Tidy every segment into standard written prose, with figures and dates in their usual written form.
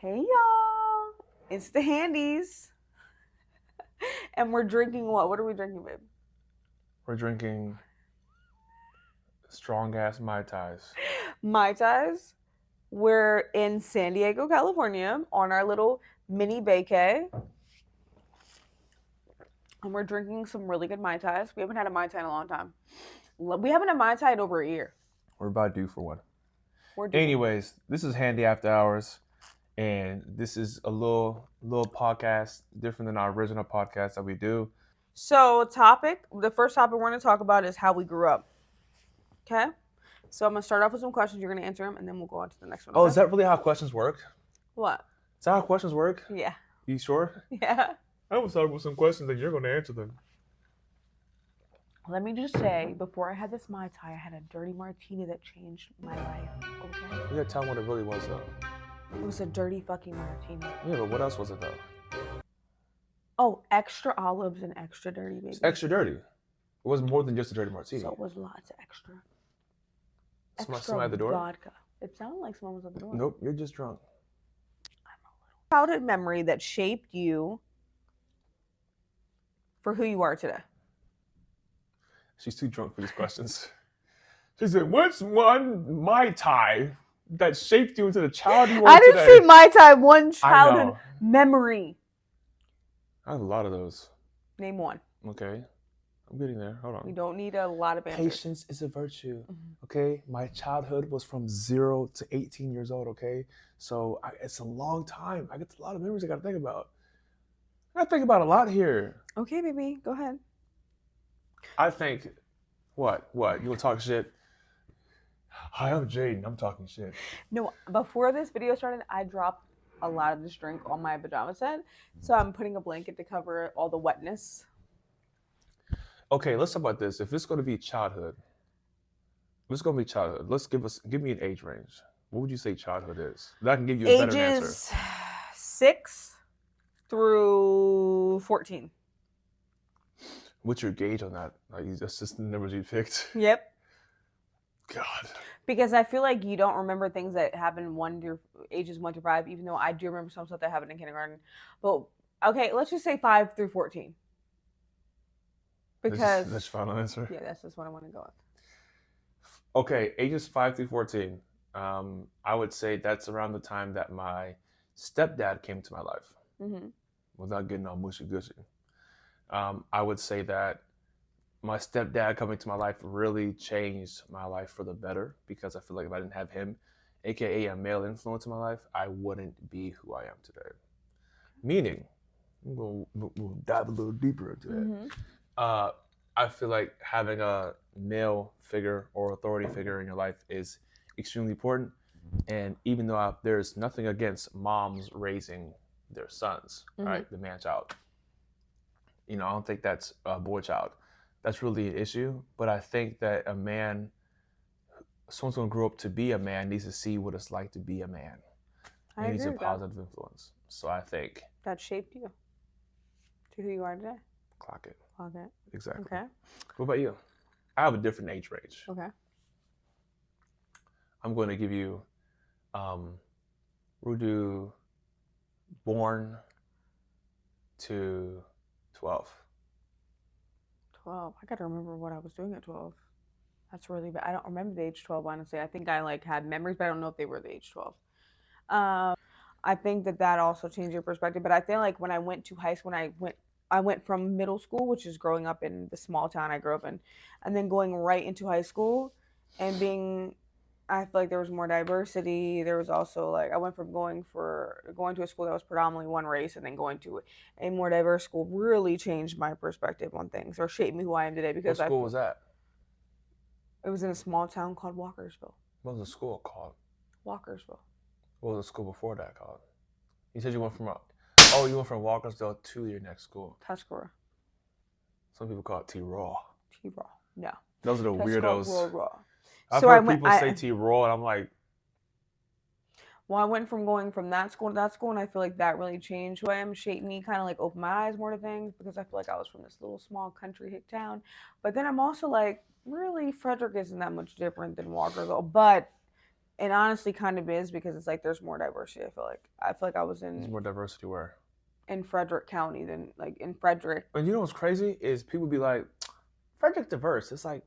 Hey y'all, it's the Handies, and we're drinking what? What are we drinking, babe? We're drinking strong ass Mai Tais. Mai Tais. We're in San Diego, California, on our little mini vacay, and we're drinking some really good Mai Tais. We haven't had a Mai Tai in a long time. We haven't had Mai Tai in over a year. We're about due for one. We're doing. Anyways, this is Handy After Hours, and this is a little podcast different than our original podcast that we do. So, the first topic we're going to talk about is how we grew up. Okay? So, I'm going to start off with some questions. You're going to answer them, and then we'll go on to the next one. Oh, Okay? is that really how questions work? What? Is that how questions work? Yeah. You sure? Yeah. I was talking with some questions and you're going to answer them. Let me just say, before I had this Mai Tai, I had a dirty martini that changed my life. Okay? You gotta tell them what it really was, though. It was a dirty fucking martini. Yeah, but what else was it, though? Oh, extra olives and extra dirty, baby. It's extra dirty. It was more than just a dirty martini. So it was lots of extra. Someone at the door? Vodka. It sounded like someone was at the door. Nope, you're just drunk. Childhood memory that shaped you for who you are today. She's too drunk for these questions. She said, what's one Mai Tai that shaped you into the child you are I didn't today? say Mai Tai, one childhood memory. I have a lot of those. Name one. Okay. I'm getting there. Hold on. We don't need a lot of answers. Patience is a virtue. Okay? My childhood was from 0 to 18 years old, okay? So it's a long time. I get a lot of memories I got to think about. I got to think about a lot here. Okay, baby. Go ahead. I think, what? You want to talk shit? Hi, I'm Jade, and I'm talking shit. No, before this video started, I dropped a lot of this drink on my pajama set, so I'm putting a blanket to cover all the wetness. Okay, let's talk about this. If it's going to be childhood, give me an age range. What would you say childhood is? That can give you a better answer. Ages 6 through 14. What's your gauge on that? Like, that's just the numbers you picked. Yep. God. Because I feel like you don't remember things that happened ages 1 to 5, even though I do remember some stuff that happened in kindergarten. But okay, let's just say 5 through 14. Because that's your final answer. Yeah, that's just what I want to go with. Okay, ages 5 through 14. I would say that's around the time that my stepdad came to my life. Mm-hmm. Without getting all mushy gushy. I would say that my stepdad coming to my life really changed my life for the better, because I feel like if I didn't have him, aka a male influence in my life, I wouldn't be who I am today. Meaning, we'll dive a little deeper into that. Mm-hmm. I feel like having a male figure or authority figure in your life is extremely important. And even though there's nothing against moms raising their sons, right, the man child, I don't think that's a boy child. That's really an issue. But I think that someone's going to grow up to be a man, needs to see what it's like to be a man. And he's a positive influence. So I think that shaped you to who you are today. Clock it. Exactly. Okay. What about you? I have a different age range. Okay. I'm going to give you, we'll do born to 12. 12. I gotta remember what I was doing at 12. That's really bad. I don't remember the age 12, honestly. I think I had memories, but I don't know if they were the age 12. I think that also changed your perspective. But I feel like when I went to high school, I went from middle school, which is growing up in the small town I grew up in, and then going right into high school and I feel like there was more diversity. There was also I went from going to a school that was predominantly one race and then going to a more diverse school really changed my perspective on things, or shaped me who I am today. Because what school was that? It was in a small town called Walkersville. What was the school called? Walkersville. What was the school before that called? You said you went from Walkersville to your next school. Tuscarora. Some people call it T-Raw. T-Raw. No. Those are the weirdos. Raw. I've heard people say T-Raw, and I'm like... Well, I went from going from that school to that school, and I feel like that really changed who I am, shaped me, kind of opened my eyes more to things, because I feel like I was from this little small country hick town. But then I'm also really, Frederick isn't that much different than Walkersville. But It honestly kind of is because it's like there's more diversity. I feel like I was There's more diversity where. in Frederick County than like in Frederick. And you know what's crazy is people be like, Frederick diverse. It's like,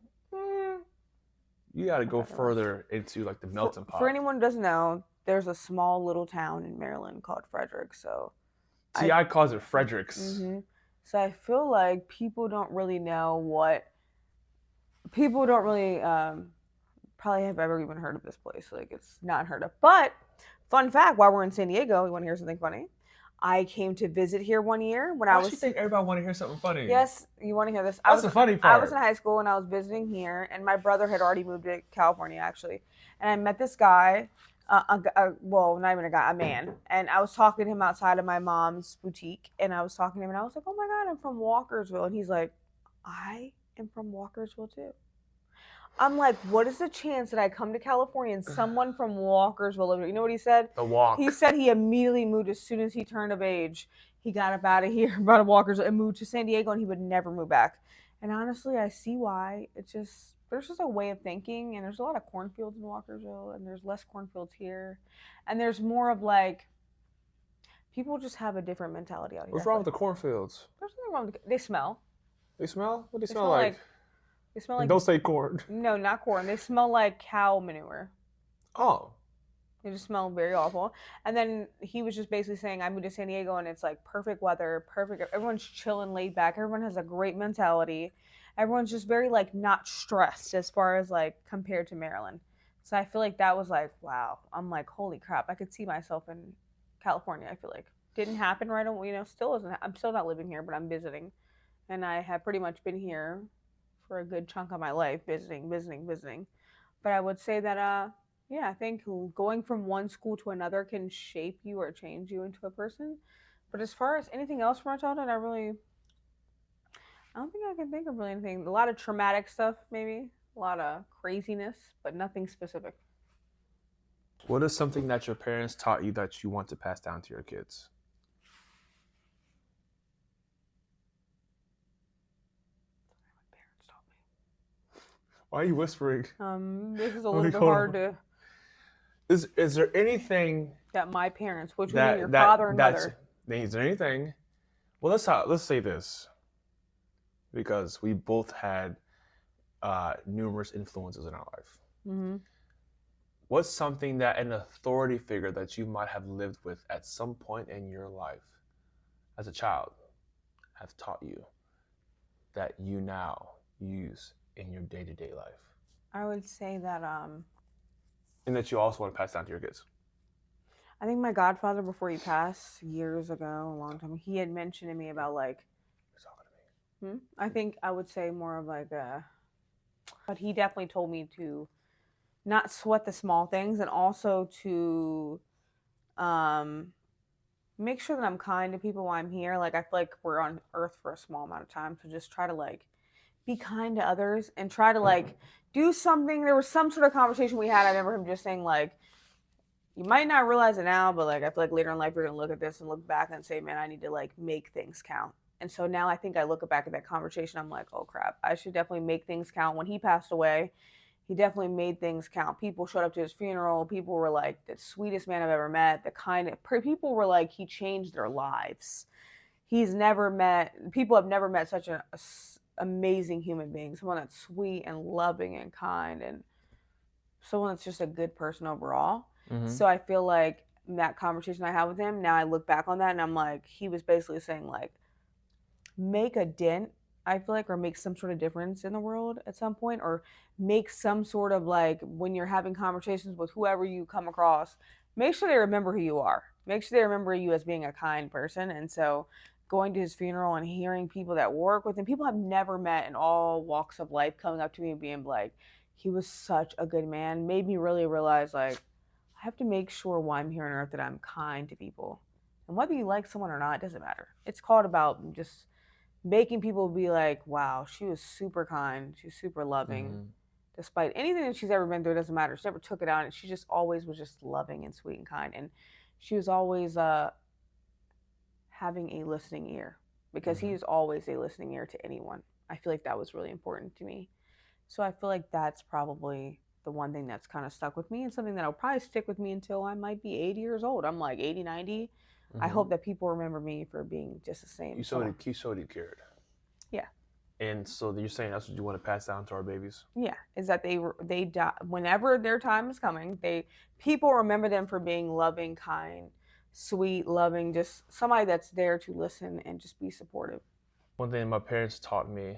you got to Not go that diverse. further into like the For, melting for pot. anyone who doesn't know, there's a small little town in Maryland called Frederick. So I Ti calls it Fredericks. hmm so I feel like people don't really probably have ever even heard of this place. Like it's not heard of. But fun fact, while we're in San Diego, you want to hear something funny? I came to visit here one year when I Why she was think everybody want to hear something funny? yes, you want to hear this? That's the funny I was part. in high school and I was visiting here, and my brother had already moved to California actually, and I met this guy, well, not even a guy, a man, and I was talking to him outside of my mom's boutique, and I was talking to him, and I was like, "Oh my God, I'm from Walkersville," and he's like, "I am from Walkersville too." I'm like, what is the chance that I come to California and someone from Walkersville lives here? You know what he said? The walk. He said he immediately moved as soon as he turned of age. He got up out of here, out of Walkersville, and moved to San Diego, and he would never move back. And honestly, I see why. It's just there's just a way of thinking, and there's a lot of cornfields in Walkersville, and there's less cornfields here, and there's more of like people just have a different mentality out here. What's wrong with the cornfields? There's nothing wrong with they smell. They smell? What do they They smell smell like? they smell like Don't say corn. no, not corn. They smell like cow manure. Oh. They just smell very awful. And then he was just basically saying, I moved to San Diego and it's like perfect weather, perfect. Everyone's chilling, laid back. Everyone has a great mentality. Everyone's just very like not stressed as far as like compared to Maryland. So I feel like that was like, wow. I'm like, holy crap. I could see myself in California. I feel like didn't happen right away. Still isn't. I'm still not living here, but I'm visiting, and I have pretty much been here for a good chunk of my life, visiting. But I would say that yeah, I think going from one school to another can shape you or change you into a person. But as far as anything else from my childhood, I don't think I can think of really anything. A lot of traumatic stuff, maybe. A lot of craziness, but nothing specific. What is something that your parents taught you that you want to pass down to your kids? Parents taught me. Why are you whispering? This is a Let little me bit hold hard on. to Is there anything that my parents, which would mean that your that father and that's mother. is there anything? Well, let's say this because we both had numerous influences in our life. Mm-hmm. What's something that an authority figure that you might have lived with at some point in your life as a child have taught you that you now use in your day-to-day life I would say that and that you also want to pass down to your kids? I think my godfather before he passed years ago, a long time, he had mentioned to me about like I think I would say more of like a but he definitely told me to not sweat the small things and also to um make sure that I'm kind to people while I'm here. Like I feel like we're on earth for a small amount of time, so just try to like be kind to others and try to like do something. There was some sort of conversation we had. I remember him just saying like you might not realize it now, but like I feel like later in life you're gonna look at this and look back and say, man, I need to like make things count. And so now I think I look back at that conversation, I'm like, oh crap, I should definitely make things count. When he passed away, he definitely made things count. People showed up to his funeral. People were like, the sweetest man I've ever met. The kind of people were like, he changed their lives. People have never met such an amazing human being, someone that's sweet and loving and kind and someone that's just a good person overall. Mm-hmm. So I feel like that conversation I had with him, now I look back on that and I'm like, he was basically saying like, make a dent, I feel like, or make some sort of difference in the world at some point, or make some sort of like when you're having conversations with whoever you come across, make sure they remember who you are. Make sure they remember you as being a kind person. And so going to his funeral and hearing people that work with him, people I've never met in all walks of life coming up to me and being like, he was such a good man, made me really realize like I have to make sure while I'm here on earth that I'm kind to people. And whether you like someone or not, it doesn't matter. It's called about just making people be like, wow, she was super kind. She's super loving. Mm-hmm. Despite anything that she's ever been through, it doesn't matter. She never took it out. And she just always was just loving and sweet and kind. And she was always having a listening ear because he was always a listening ear to anyone. I feel like that was really important to me. So I feel like that's probably the one thing that's kind of stuck with me and something that'll probably stick with me until I might be 80 years old. I'm like 80, 90. I hope that people remember me for being just the same. You showed you cared. Yeah. And so you're saying that's what you want to pass down to our babies? Yeah, is that they die whenever their time is coming. People remember them for being loving, kind, sweet, loving, just somebody that's there to listen and just be supportive. One thing my parents taught me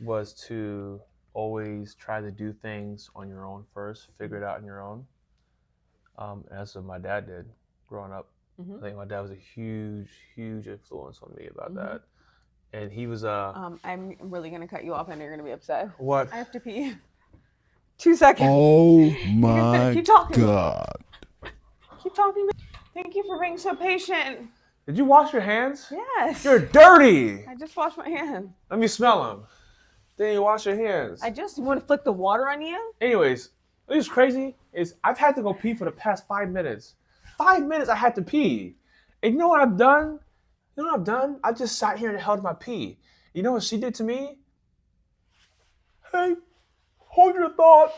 was to always try to do things on your own first, figure it out on your own. And that's what my dad did growing up. I think my dad was a huge, huge influence on me about that. And he was I'm really gonna cut you off, and you're gonna be upset. What? I have to pee. 2 seconds. Oh my keep talking. God. Keep talking. Thank you for being so patient. Did you wash your hands? Yes. You're dirty. I just washed my hands. Let me smell them. Then you wash your hands. I just want to flick the water on you. Anyways, what's crazy is I've had to go pee for the past 5 minutes. 5 minutes I had to pee. And you know what I've done? You know what I've done? I just sat here and held my pee. You know what she did to me? Hey, hold your thought.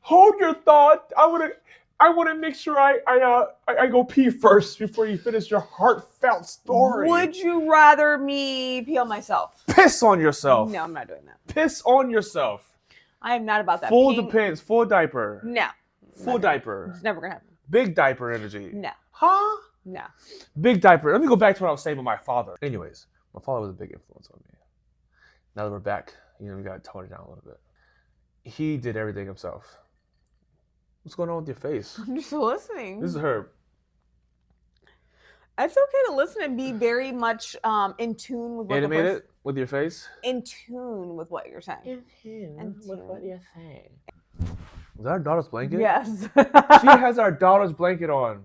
Hold your thought. I want to make sure I go pee first before you finish your heartfelt story. Would you rather me pee on myself? Piss on yourself. No, I'm not doing that. Piss on yourself. I am not about that. Full depends. Full diaper. No. Full diaper. It's never gonna happen. Big diaper energy. No. Huh? No. Big diaper. Let me go back to what I was saying with my father. Anyways, my father was a big influence on me. Now that we're back, we got to tone it down a little bit. He did everything himself. What's going on with your face? I'm just listening. This is her. It's okay to listen and be very much in tune with what Animated with your face? In tune with what you're saying. In tune with what you're saying. Is that our daughter's blanket? Yes. She has our daughter's blanket on.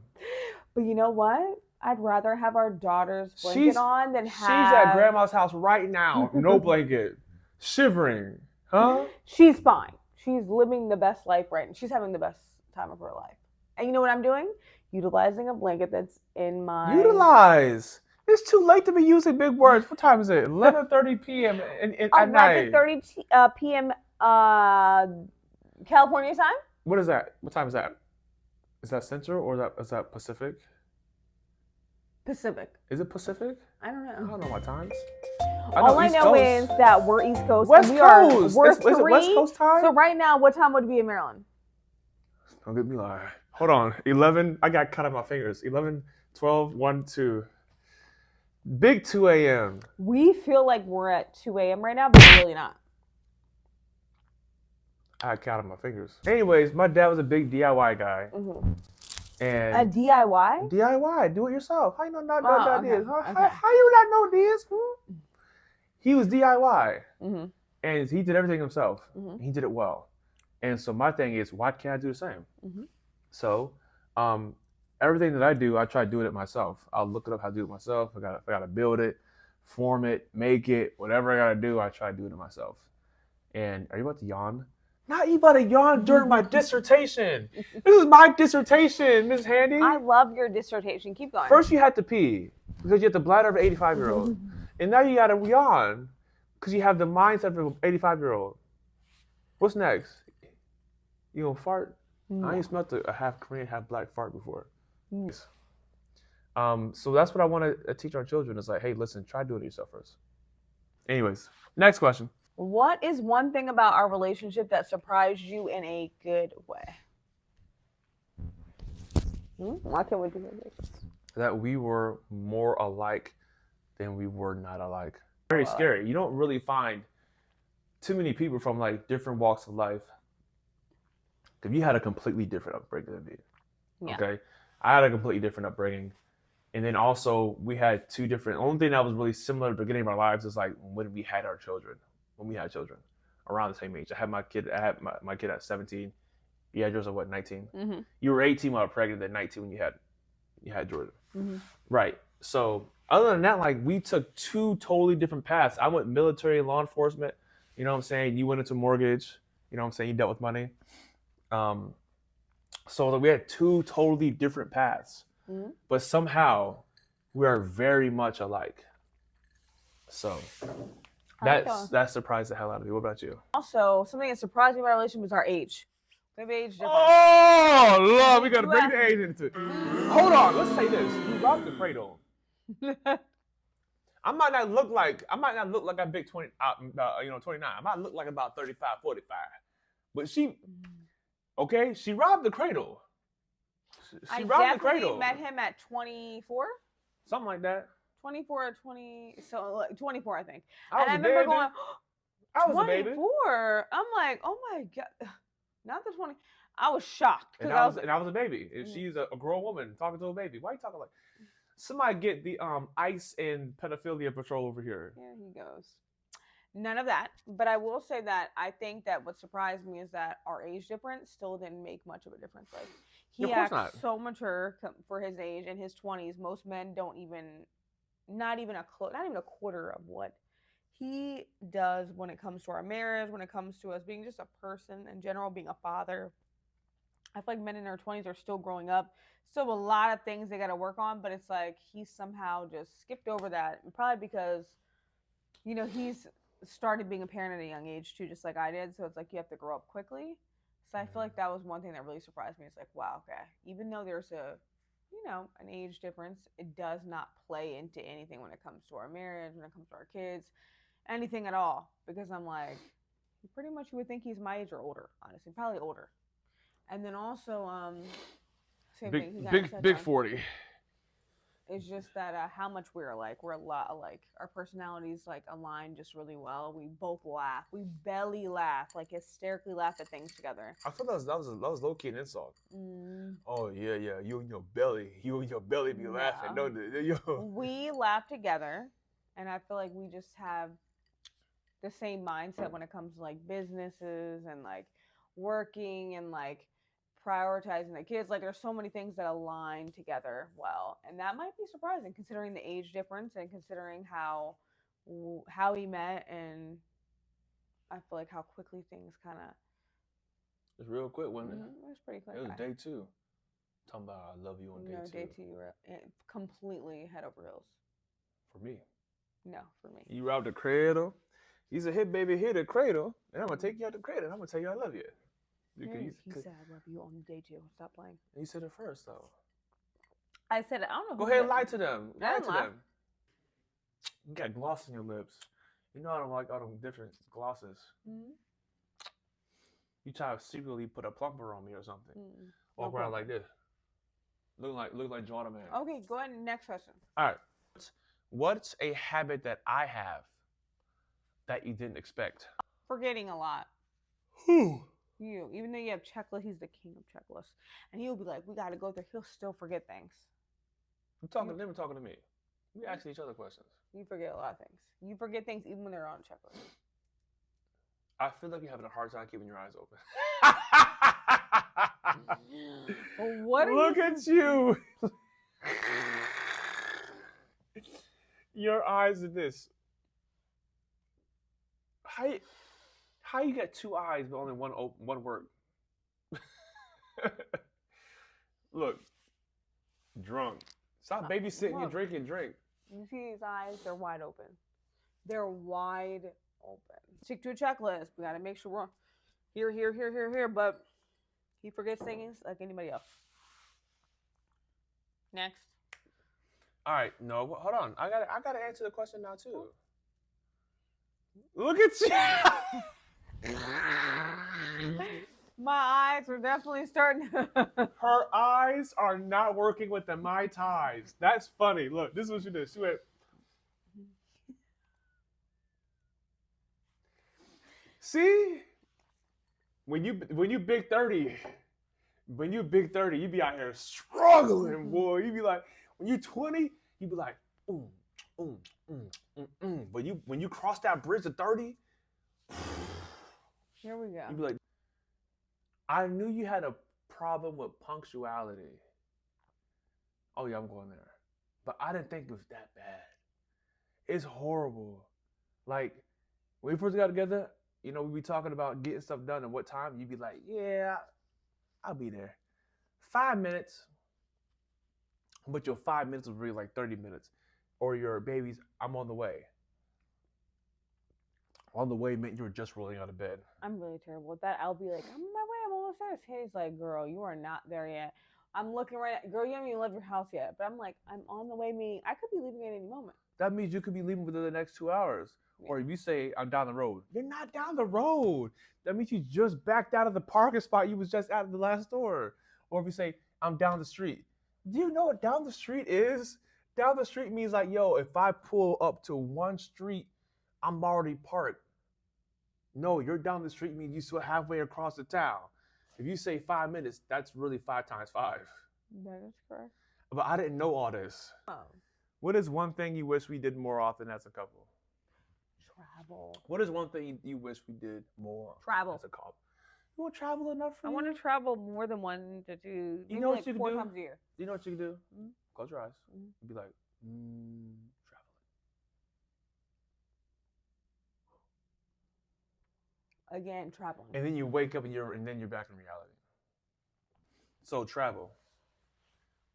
But you know what? I'd rather have our daughter's blanket on than have... She's at grandma's house right now. No blanket. Shivering. Huh? She's fine. She's living the best life right now. She's having the best time of her life. And you know what I'm doing? Utilizing a blanket that's in my... Utilize. It's too late to be using big words. What time is it? 11:30 p.m. at night. 11:30 p.m. California time? What is that? What time is that? Is that Central or is that Pacific? Pacific. Is it Pacific? I don't know. I don't know my times. All I know is that we're East Coast. West Coast. We're Is it West Coast time? So right now, what time would it be in Maryland? Don't get me lying. Hold on. 11. I got cut on my fingers. 11, 12, 1, 2. Big 2 a.m. We feel like we're at 2 a.m. right now, but we're really not. I counted my fingers. Anyways, my dad was a big DIY guy. And a DIY? DIY, do it yourself. How you not okay. this? Okay. How you not know this? He was DIY, and he did everything himself. He did it well, and so my thing is, why can't I do the same? So, everything that I do, I try doing it myself. I'll look it up how to do it myself. I gotta build it, form it, make it, whatever I gotta do. I try doing it myself. And are you about to yawn? Not you about to yawn during my dissertation. This is my dissertation, Miss Handy. I love your dissertation. Keep going. First you had to pee because you have the bladder of an 85-year-old. And now you got to yawn because you have the mindset of an 85-year-old. What's next? You gonna fart? No. I ain't smelled a half Korean, half black fart before. So that's what I want to teach our children is like, hey, listen, try doing it yourself first. Anyways, next question. What is one thing about our relationship that surprised you in a good way? Why can't we do this? That we were more alike than we were not alike. Very scary. You don't really find too many people from like different walks of life. If you had a completely different upbringing than me. Yeah. Okay. I had a completely different upbringing. And then also we had two different, only thing that was really similar at the beginning of our lives is like when we had our children. When we had children around the same age. I had my kid at 17. You had yours at what, 19? You were 18 while pregnant, then 19 when you had Jordan. Right. So other than that, like we took two totally different paths. I went military and law enforcement. You know what I'm saying? You went into mortgage. You know what I'm saying? You dealt with money. So we had two totally different paths. But somehow we are very much alike. So That surprised the hell out of me. What about you? Also, something that surprised me about our relationship was our age. We have age difference. Oh, love, we gotta You bring asked- the age into it. Hold on, let's say this. You rocked the cradle. I might not look like I'm big 20, 29. I might look like about 35, 45. But she robbed the cradle. She I robbed the definitely cradle. met him at 24. Something like that. 24 or 20, so like 24, I think. I was And I a remember baby. going, I was a baby. 24. I'm like, oh my God. Not the 20. I was shocked. And I was a baby. And she's a grown woman talking to a baby. Why are you talking like somebody get the ICE and pedophilia patrol over here? Here he goes. None of that. But I will say that I think that what surprised me is that our age difference still didn't make much of a difference. Like he acts so mature for his age in his 20s. Most men don't even, not even a quarter of what he does when it comes to our marriage, when it comes to us being just a person in general, being a father. I feel like men in their 20s are still growing up. Still a lot of things they got to work on, but it's like he somehow just skipped over that. And probably because, he's started being a parent at a young age too, just like I did. So it's like you have to grow up quickly. So I feel like that was one thing that really surprised me. It's like, wow, okay. Even though there's an age difference, it does not play into anything when it comes to our marriage, when it comes to our kids, anything at all. Because I'm like, pretty much you would think he's my age or older, honestly, probably older. And then also, same thing. Big 40. It's just that how much we're alike. We're a lot alike. Our personalities like align just really well. We both laugh. We belly laugh, like hysterically laugh at things together. I thought that was low key an insult. Oh yeah. You and your belly be laughing. No, we laugh together, and I feel like we just have the same mindset when it comes to like businesses and like working and like prioritizing the kids. Like there's so many things that align together well, and that might be surprising considering the age difference and considering how we met. And I feel like how quickly things kind of it's real quick, wasn't it? It was pretty quick. It was day 2. Talking about I love you on day 2. Day 2 completely head over heels for me. No, for me. You robbed the cradle. He said, "Hey baby, hit the cradle, and I'm gonna take you out the cradle. And I'm gonna tell you I love you." He said, "I love you on day 2. Stop playing." You said it first, though. I said, "I don't know." Go ahead and lie to them. Lie to lie. them. You got gloss on your lips. You know I don't like all them different glosses. Mm-hmm. You try to secretly put a plumper on me or something. Mm-hmm. Walk around like this. Look like Jordan Man. Okay, go ahead. Next question. All right. What's a habit that I have that you didn't expect? Forgetting a lot. Who? You. Even though you have checklists, he's the king of checklists. And he'll be like, we got to go there. He'll still forget things. I'm talking to them or talking to me? We asking each other questions. You forget a lot of things. You forget things even when they're on a checklist. I feel like you're having a hard time keeping your eyes open. Look at you. Your eyes are this. How you got 2 eyes but only one work? Look, drunk. Stop babysitting your drink. You see his eyes? They're wide open. They're wide open. Stick to a checklist. We got to make sure we're here. But he forgets things like anybody else. Next. All right. No, hold on. I gotta answer the question now too. Look at you. My eyes are definitely starting. Her eyes are not working with the Mai Tais. That's funny. Look, this is what she did. She went. See, when you big 30, you be out here struggling, boy. You be like, when you 20, you be like, But when you cross that bridge of 30, here we go. You be like, I knew you had a problem with punctuality. Oh yeah, I'm going there. But I didn't think it was that bad. It's horrible. Like, when we first got together, we be talking about getting stuff done and what time. You'd be like, yeah, I'll be there. 5 minutes. But your 5 minutes was really like 30 minutes. Or your babies, I'm on the way. On the way meant you were just rolling out of bed. I'm really terrible with that. I'll be like, I'm on my way, I'm almost there. He's like, girl, you are not there yet. I'm looking right at, girl, you haven't even left your house yet. But I'm like, I'm on the way, meaning I could be leaving at any moment. That means you could be leaving within the next 2 hours. Yeah. Or if you say, I'm down the road, you're not down the road. That means you just backed out of the parking spot you was just at the last store. Or if you say, I'm down the street. Do you know what down the street is? Down the street means like, yo, if I pull up to one street, I'm already parked. No, you're down the street means you still halfway across the town. If you say 5 minutes, that's really 5 times 5. That is correct. But I didn't know all this. Oh. What is one thing you wish we did more often as a couple? Travel. What is one thing you wish we did more Travel. as a couple? You want to travel enough for I you? want to travel more than 1 to 2. You Maybe know what like you can 4 do? times a year. You know what you can do? Mm-hmm. Close your eyes. Mm-hmm. Be like, traveling. Again, traveling. And then you wake up and then you're back in reality. So travel.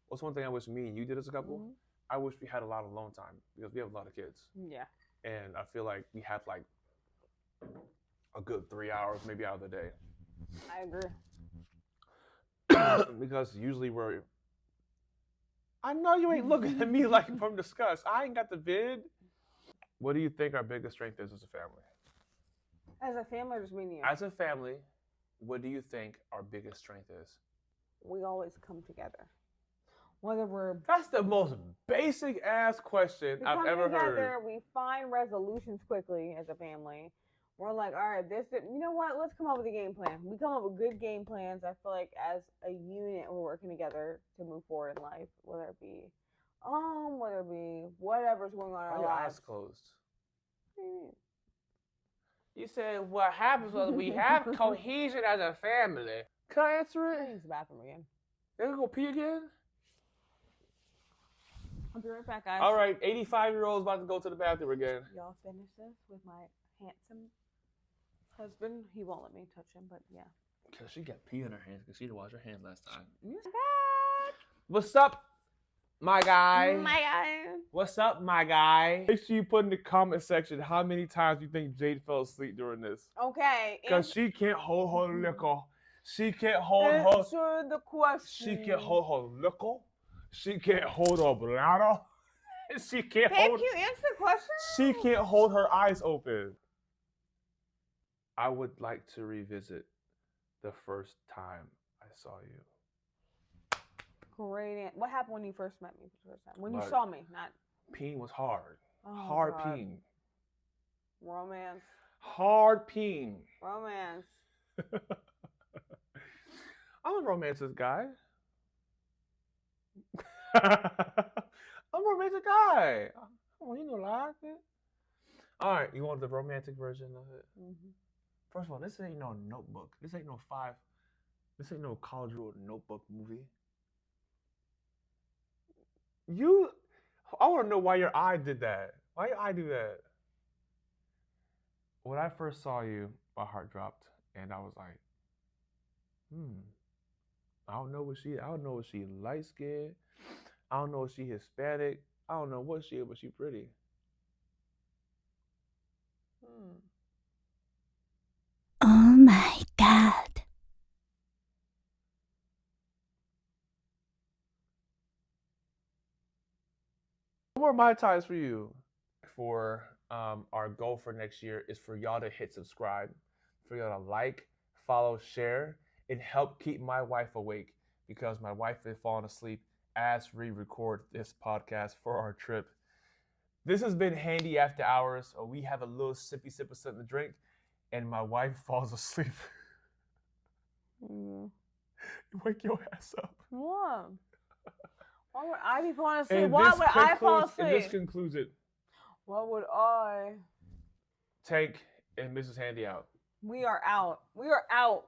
What's one thing I wish me and you did as a couple? Mm-hmm. I wish we had a lot of alone time because we have a lot of kids. Yeah. And I feel like we have like a good 3 hours maybe out of the day. I agree. Because usually I know you ain't looking at me like from disgust. I ain't got the vid. What do you think our biggest strength is as a family? As a family, or just me and you? As a family, what do you think our biggest strength is? We always come together. Whether we're That's the most basic ass question I've ever heard. We find resolutions quickly as a family. We're like, all right, you know what? Let's come up with a game plan. We come up with good game plans. I feel like as a unit, we're working together to move forward in life, whether it be whatever's going on in our Why your lives. eyes closed? What do you mean? You said what happens was we have cohesion as a family. Can I answer I it? use the bathroom again. They gonna go pee again? I'll be right back, guys. All right, 85-year-old's about to go to the bathroom again. Y'all finish this with my handsome husband. He won't let me touch him, but yeah. Because she got pee in her hands because she didn't wash her hands last time. Back. What's up, my guy? My guy. What's up, my guy? Make sure you put in the comment section how many times you think Jade fell asleep during this. Okay. Because she can't hold her liquor. She can't hold her. Answer the question. She can't hold her liquor. She can't hold her bladder. She can't Babe, hold. can you answer the question? She can't hold her eyes open. I would like to revisit the first time I saw you. Great. What happened when you first met me for the first time? When you Like, saw me, not Peeing was hard. oh, Hard God. peeing. Romance. Hard peeing. Romance. I'm a romantic guy. I'm a romantic guy. Oh, you know, like it. All right, you want the romantic version of it? Mm-hmm. First of all, this ain't no Notebook. This ain't no This ain't no College Road Notebook movie. I want to know why your eye did that. Why your eye do that? When I first saw you, my heart dropped, and I was like, I don't know what she light skinned. I don't know if she Hispanic. I don't know what she is, but she pretty. Oh my God. More Mai Tais for you. For our goal for next year is for y'all to hit subscribe, for y'all to like, follow, share, and help keep my wife awake because my wife is falling asleep as we record this podcast for our trip. This has been Handy After Hours. We have a little sippy sip of something to drink, and my wife falls asleep. Wake your ass up. What? Why would I be falling asleep? And Why this would I fall concludes- asleep? And this concludes it. What would I? Tank and Mrs. Handy out. We are out. We are out.